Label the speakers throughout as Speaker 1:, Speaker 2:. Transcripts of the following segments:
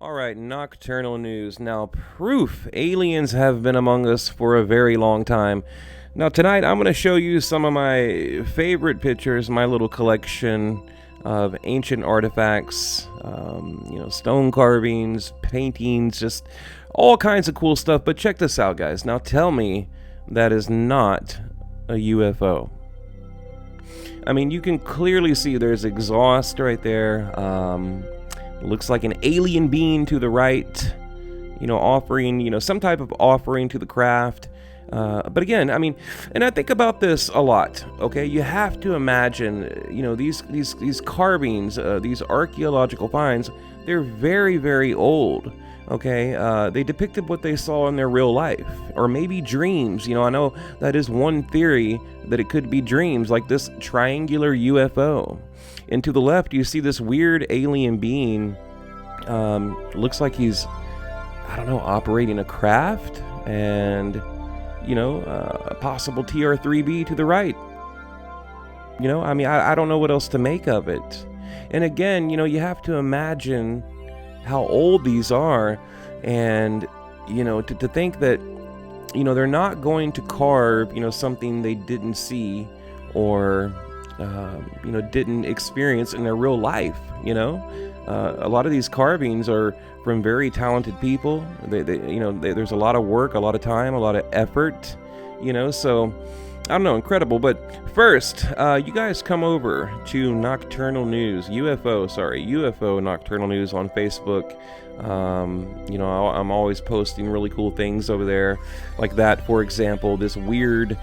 Speaker 1: All right, nocturnal news. Now, proof aliens have been among us for a very long time. Now, tonight I'm going to show you some of my favorite pictures, my little collection of ancient artifacts, stone carvings, paintings, just all kinds of cool stuff. But check this out, guys. Now, tell me that is not a UFO. I mean, you can clearly see there's exhaust right there. Looks like an alien being to the right, offering, some type of offering to the craft. But again, I mean, and I think about this a lot. Okay, you have to imagine, these carvings, these archaeological finds. They're very, very old. Okay, they depicted what they saw in their real life, or maybe dreams. I know that is one theory, that it could be dreams, like this triangular UFO. And to the left, you see this weird alien being. Looks like he's, operating a craft, and a possible TR-3B to the right. I don't know what else to make of it. And again, you have to imagine how old these are, and to think that they're not going to carve something they didn't see, or didn't experience in their real life. A lot of these carvings are from very talented people. There's a lot of work, a lot of time, a lot of effort. So I don't know, incredible. But first, you guys come over to Nocturnal News, UFO Nocturnal News on Facebook. I'm always posting really cool things over there, like that, for example, this weird,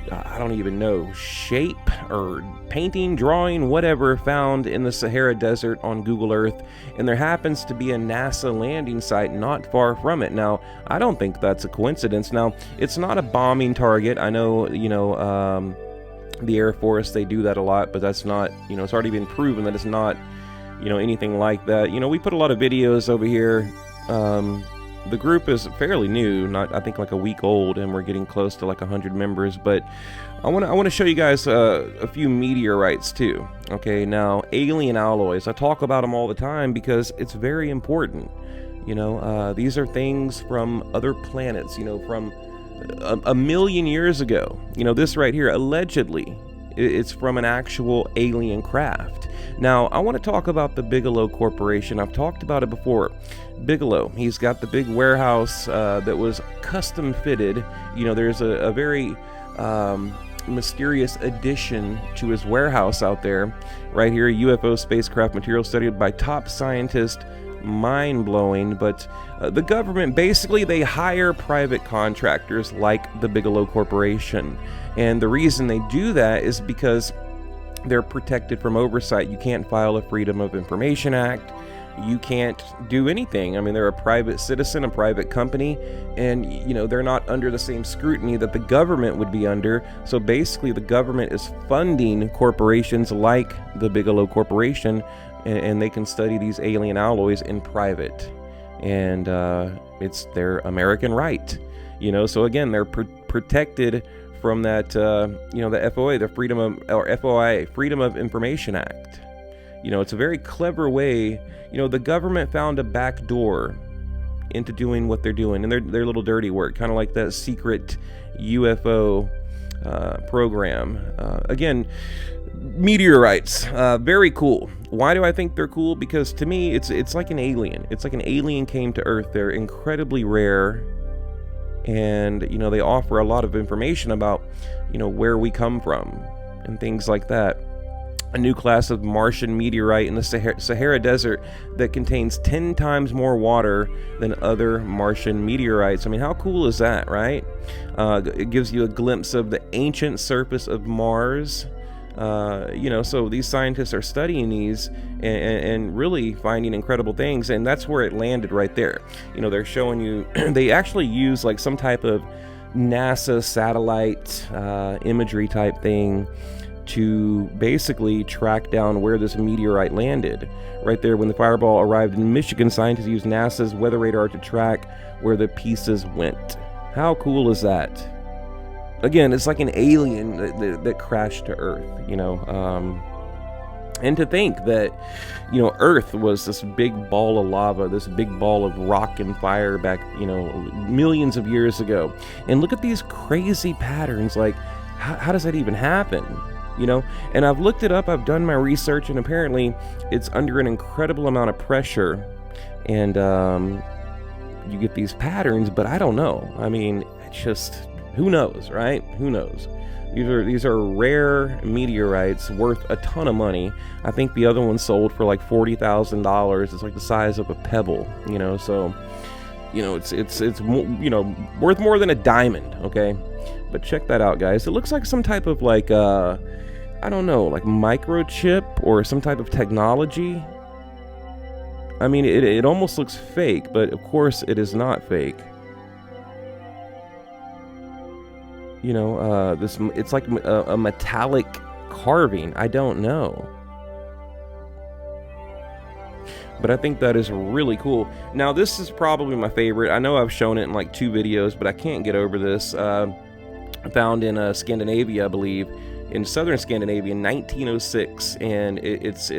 Speaker 1: I don't even know, shape or painting, drawing, whatever, found in the Sahara Desert on Google Earth, and there happens to be a NASA landing site not far from it. Now, I don't think that's a coincidence. Now, it's not a bombing target. I know, the Air Force, they do that a lot, but that's not, it's already been proven that it's not, anything like that. We put a lot of videos over here. The group is fairly new, I think like a week old, and we're getting close to like 100 members. But I want to show you guys a few meteorites too. Okay, now alien alloys. I talk about them all the time because it's very important. These are things from other planets. From a million years ago. This right here, allegedly, it's from an actual alien craft. Now, I want to talk about the Bigelow Corporation. I've talked about it before. Bigelow, he's got the big warehouse that was custom fitted. There's a very mysterious addition to his warehouse out there. Right here, UFO spacecraft material studied by top scientists. Mind-blowing. But the government, basically, they hire private contractors like the Bigelow Corporation. And the reason they do that is because they're protected from oversight. You can't file a Freedom of Information Act. You can't do anything. I mean, they're a private citizen, a private company, and they're not under the same scrutiny that the government would be under. So basically, the government is funding corporations like the Bigelow Corporation, and they can study these alien alloys in private, and it's their American right. So again, they're protected from that, the FOA, the FOIA, Freedom of Information Act. It's a very clever way. The government found a back door into doing what they're doing, and their little dirty work, kind of like that secret UFO program. Again, meteorites, very cool. Why do I think they're cool? Because to me, it's like an alien. It's like an alien came to Earth. They're incredibly rare, and they offer a lot of information about where we come from and things like that. A new class of Martian meteorite in the Sahara Desert that contains 10 times more water than other Martian meteorites. I mean, how cool is that, right? It gives you a glimpse of the ancient surface of Mars. So these scientists are studying these and really finding incredible things, and that's where it landed right there. They're showing you, they actually use like some type of NASA satellite imagery type thing to basically track down where this meteorite landed. Right there, when the fireball arrived in Michigan, scientists used NASA's weather radar to track where the pieces went. How cool is that? Again, it's like an alien that crashed to Earth. And to think that, Earth was this big ball of lava, this big ball of rock and fire back, millions of years ago. And look at these crazy patterns. Like, how does that even happen? And I've looked it up, I've done my research, and apparently it's under an incredible amount of pressure. And you get these patterns, but I don't know. I mean, it's just, who knows, right? Who knows? These are rare meteorites worth a ton of money. I think the other one sold for like $40,000. It's like the size of a pebble, so it's worth more than a diamond, okay? But check that out, guys. It looks like some type of like I don't know, like microchip or some type of technology. I mean, it almost looks fake, but of course it is not fake. It's like a metallic carving. I don't know. But I think that is really cool. Now, this is probably my favorite. I know I've shown it in like 2 videos, but I can't get over this. Found in Scandinavia, I believe, in southern Scandinavia in 1906, and it's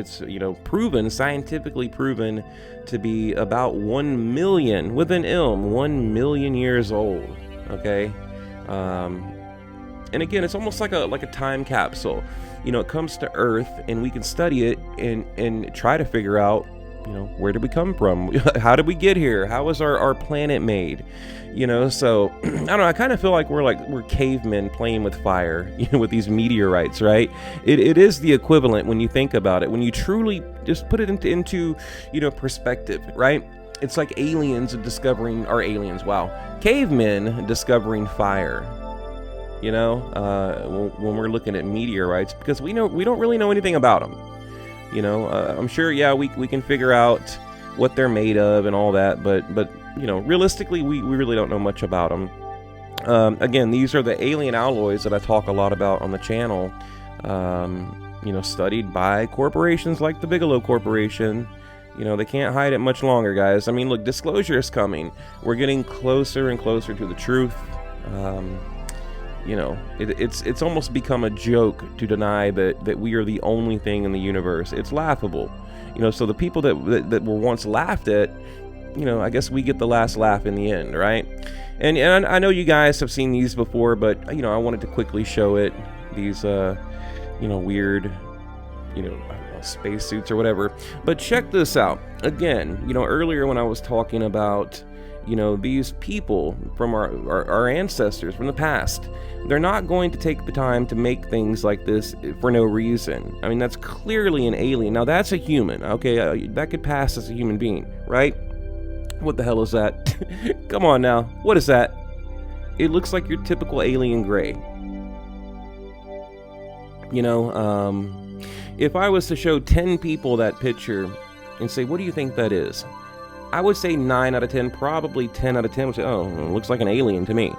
Speaker 1: proven, scientifically proven, to be about 1 million, with an 1 million years old. Okay. And again, it's almost like a time capsule. It comes to Earth, and we can study it and try to figure out, where did we come from? How did we get here? How was our planet made? So I don't know. I kind of feel like we're cavemen playing with fire, with these meteorites, right? It is the equivalent when you think about it. When you truly just put it into perspective, right? It's like aliens discovering, or aliens, wow, cavemen discovering fire. When we're looking at meteorites, because we don't really know anything about them. I'm sure, yeah, we can figure out what they're made of and all that, but realistically, we really don't know much about them. Again, these are the alien alloys that I talk a lot about on the channel. Studied by corporations like the Bigelow Corporation. They can't hide it much longer, guys. I mean, look, disclosure is coming. We're getting closer and closer to the truth. It's almost become a joke to deny that we are the only thing in the universe. It's laughable. So the people that were once laughed at, I guess we get the last laugh in the end, right? And I know you guys have seen these before, but, I wanted to quickly show it. These, weird, spacesuits or whatever. But check this out. Again, earlier when I was talking about, these people from our ancestors from the past, they're not going to take the time to make things like this for no reason. I mean, that's clearly an alien. Now, that's a human, okay? That could pass as a human being, right? What the hell is that? Come on now. What is that? It looks like your typical alien gray. If I was to show 10 people that picture and say, what do you think that is? I would say 9 out of 10, probably 10 out of 10 would say, oh, it looks like an alien to me.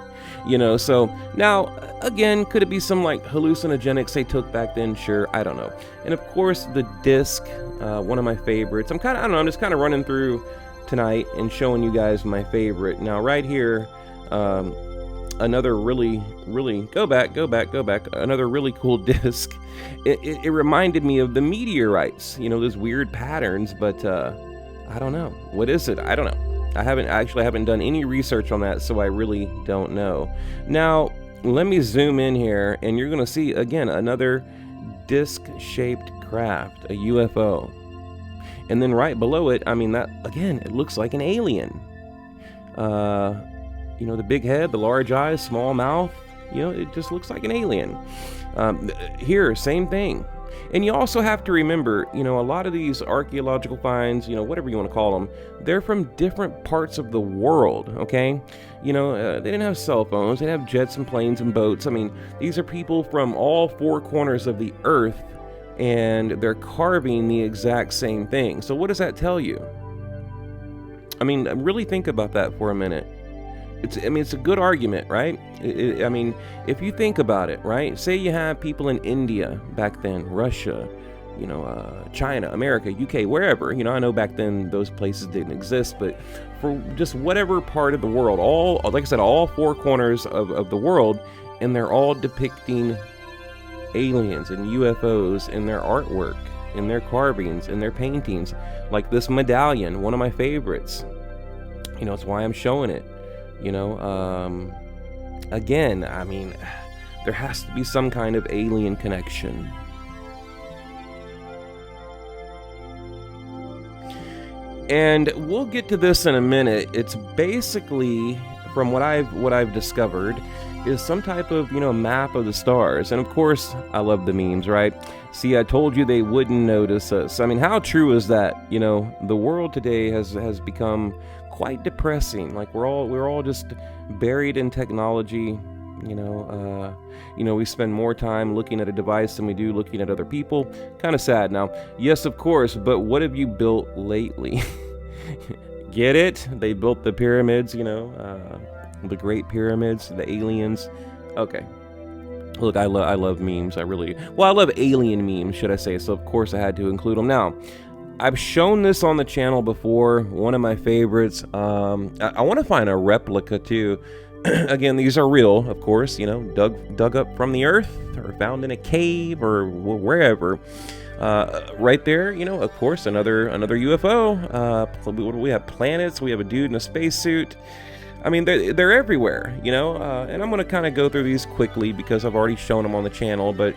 Speaker 1: So now, again, could it be some like hallucinogenics they took back then? Sure, I don't know. And of course, the disc, one of my favorites. I'm just kind of running through tonight and showing you guys my favorite. Now, right here, another really, go back, another really cool disc. It reminded me of the meteorites, those weird patterns, but I don't know. What is it? I don't know. I haven't done any research on that, so I really don't know. Now, let me zoom in here, and you're going to see, again, another disc-shaped craft, a UFO. And then right below it, I mean, that, again, it looks like an alien. The big head, the large eyes, small mouth, it just looks like an alien. Here, same thing. And you also have to remember, a lot of these archaeological finds, whatever you want to call them, they're from different parts of the world, okay? They didn't have cell phones, they didn't have jets and planes and boats. I mean, these are people from all 4 corners of the earth, and they're carving the exact same thing. So what does that tell you? I mean, really think about that for a minute. It's a good argument, right? If you think about it, right? Say you have people in India back then, Russia, China, America, UK, wherever. I know back then those places didn't exist, but for just whatever part of the world, like I said, all 4 corners of the world, and they're all depicting aliens and UFOs in their artwork. in their carvings, in their paintings, like this medallion, one of my favorites. You know, it's why I'm showing it. You know, again, I mean, there has to be some kind of alien connection. And we'll get to this in a minute. It's basically, from what I've discovered, is some type of, you know, map of the stars. And of course, I love the memes, right? See, I told you they wouldn't notice us. I mean, how true is that? You know, the world today has become quite depressing. Like we're all just buried in technology. You know, we spend more time looking at a device than we do looking at other people. Kind of sad. Now, yes, of course, but what have you built lately? Get it? They built the pyramids, you know, the Great Pyramids, the aliens. Okay. Look, I love memes. I love alien memes, should I say. So, of course, I had to include them. Now, I've shown this on the channel before. One of my favorites. I want to find a replica, too. Again, these are real, of course, you know, dug up from the earth or found in a cave or wherever. Right there, you know, of course, another UFO. We have planets. We have a dude in a spacesuit. I mean, they're everywhere, you know. And I'm going to kind of go through these quickly because I've already shown them on the channel. But,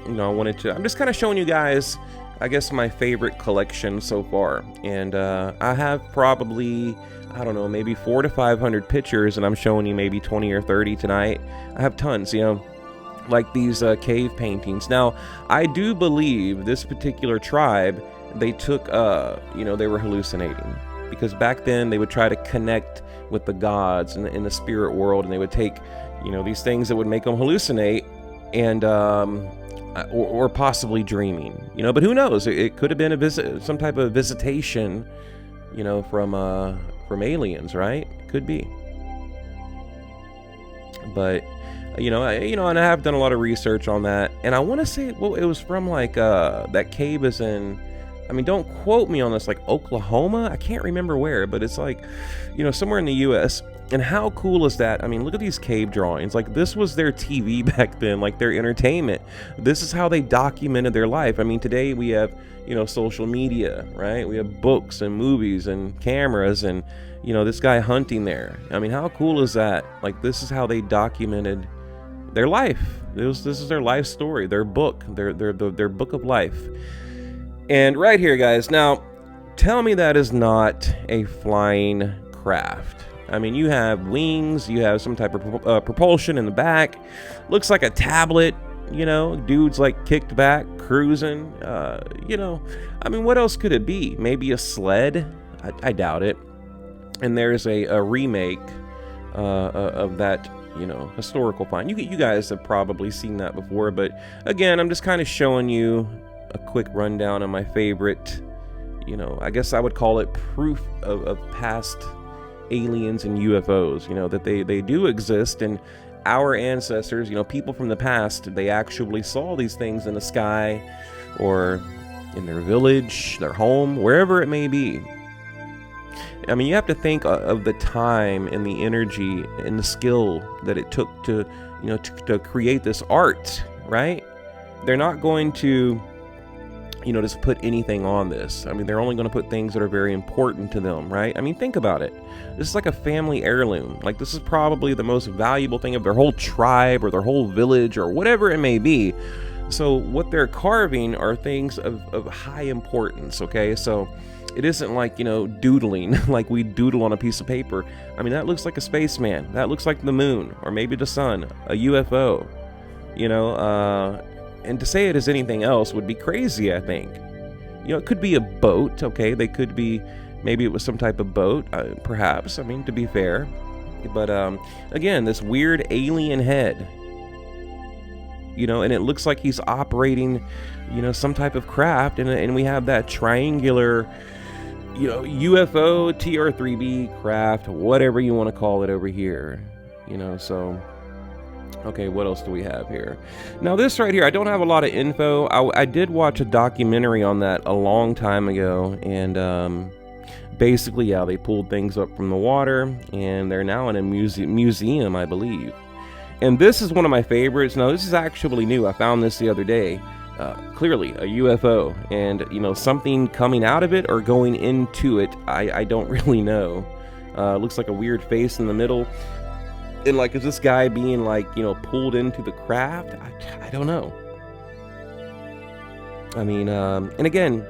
Speaker 1: you know, I'm just kind of showing you guys, I guess, my favorite collection so far. And I have probably, I don't know, maybe 400 to 500 pictures, and I'm showing you maybe 20 or 30 tonight. I have tons, you know, like these cave paintings. Now, I do believe this particular tribe, they took, you know, they were hallucinating. Because back then, they would try to connect with the gods in the spirit world, and they would take, you know, these things that would make them hallucinate, and or possibly dreaming, you know. But who knows? It could have been some type of visitation, you know, from aliens, right? Could be. But you know, and I have done a lot of research on that, and I want to say, well, it was from like that cave is in, I mean, don't quote me on this, like Oklahoma? I can't remember where, but it's like, you know, somewhere in the U.S. And how cool is that? I mean, look at these cave drawings. Like, this was their TV back then, like their entertainment. This is how they documented their life. I mean, today we have, you know, social media, right? We have books and movies and cameras and, you know, this guy hunting there. I mean, how cool is that? Like, this is how they documented their life. This is their life story, their book, their book of life. And right here, guys, now, tell me that is not a flying craft. I mean, you have wings, you have some type of propulsion in the back. Looks like a tablet, you know, dude's like kicked back, cruising. You know, I mean, what else could it be? Maybe a sled? I doubt it. And there's a remake of that, you know, historical find. You guys have probably seen that before, but again, I'm just kind of showing you a quick rundown of my favorite, you know, I guess I would call it proof of past aliens and UFOs, you know, that they do exist, and our ancestors, you know, people from the past, they actually saw these things in the sky or in their village, their home, wherever it may be. I mean, you have to think of the time and the energy and the skill that it took to, you know, to create this art, right? They're not going to, you know, just put anything on this. I mean, they're only going to put things that are very important to them, right? I mean, think about it. This is like a family heirloom. Like, this is probably the most valuable thing of their whole tribe or their whole village or whatever it may be. So what they're carving are things of high importance, okay? So it isn't like, you know, doodling, like we doodle on a piece of paper. I mean, that looks like a spaceman. That looks like the moon, or maybe the sun, a UFO, you know, and to say it as anything else would be crazy, I think. You know, it could be a boat, okay? They could be, maybe it was some type of boat, perhaps, I mean, to be fair. But, again, this weird alien head, you know, and it looks like he's operating, you know, some type of craft, and we have that triangular, you know, UFO, TR-3B craft, whatever you want to call it over here, you know, so... Okay, what else do we have here? Now, this right here, I don't have a lot of info. I did watch a documentary on that a long time ago, and basically, yeah, they pulled things up from the water, and they're now in a museum, I believe. And this is one of my favorites. Now, this is actually new. I found this the other day. clearly a UFO, and something coming out of it or going into it. I don't really know. Looks like a weird face in the middle, and like, is this guy being like pulled into the craft? I don't know. I mean, and again,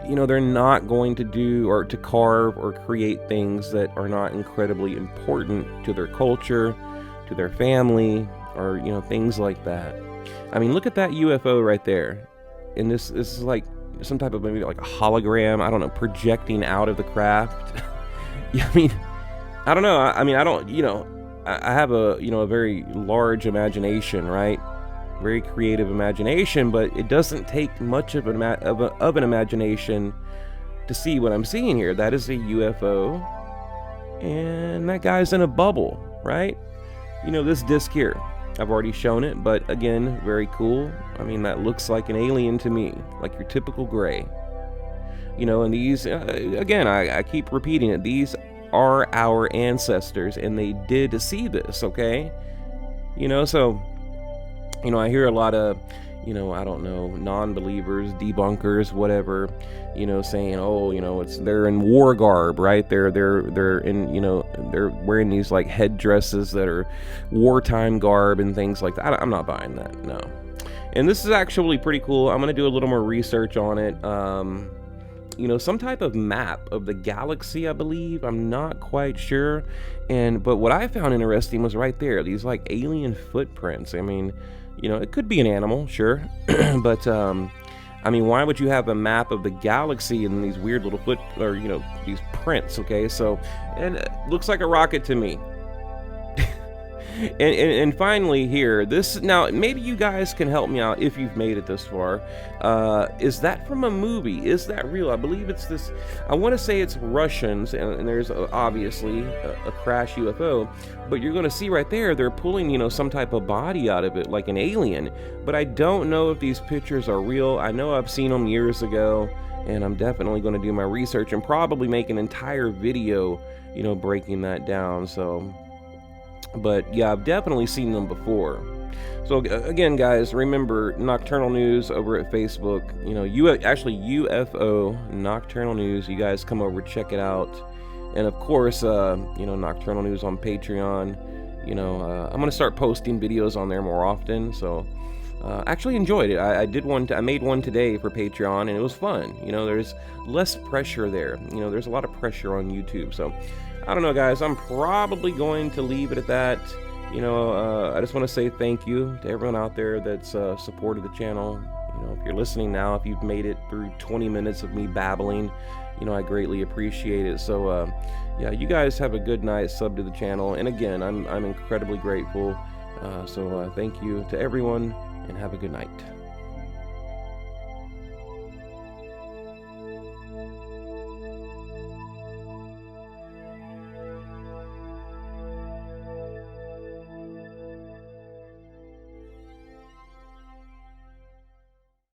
Speaker 1: they're not going to do or to carve or create things that are not incredibly important to their culture, to their family, or things like that. I mean, look at that UFO right there, and this is like some type of, maybe like a hologram, I don't know, projecting out of the craft. Yeah, I mean, I don't know. I mean, I don't, I have a a very large imagination, right? Very creative imagination, but it doesn't take much of an imagination to see what I'm seeing here. That is a UFO, and that guy's in a bubble, right? This disc here, I've already shown it, but again, very cool. I mean, that looks like an alien to me, like your typical gray. And these, again, I keep repeating it, these are our ancestors, and they did see this, okay? So, I hear a lot of, I don't know, non-believers, debunkers, whatever, saying, oh, they're in war garb, right? They're in, they're wearing these like headdresses that are wartime garb and things like that. I'm not buying that, no. And this is actually pretty cool. I'm going to do a little more research on it. Some type of map of the galaxy, I believe. I'm not quite sure. But what I found interesting was right there, these like alien footprints. I mean, it could be an animal, sure. But, I mean, why would you have a map of the galaxy and these weird little these prints, okay? So, and it looks like a rocket to me. And finally here, this, now maybe you guys can help me out if you've made it this far. Is that from a movie? Is that real? I believe it's this, I want to say it's Russians, and there's obviously a crash UFO, but you're going to see right there, they're pulling, some type of body out of it, like an alien. But I don't know if these pictures are real. I know I've seen them years ago, and I'm definitely going to do my research and probably make an entire video, breaking that down. So, but yeah, I've definitely seen them before. So again, guys, remember Nocturnal News over at Facebook. Actually UFO Nocturnal News. You guys come over, check it out. And of course, Nocturnal News on Patreon. I'm gonna start posting videos on there more often. So actually enjoyed it. I made one today for Patreon, and it was fun. There's less pressure there. There's a lot of pressure on YouTube. So I don't know, guys. I'm probably going to leave it at that. I just want to say thank you to everyone out there that's supported the channel. If you're listening now, if you've made it through 20 minutes of me babbling, I greatly appreciate it. So, yeah, you guys have a good night. Sub to the channel, and again, I'm incredibly grateful. So, thank you to everyone, and have a good night.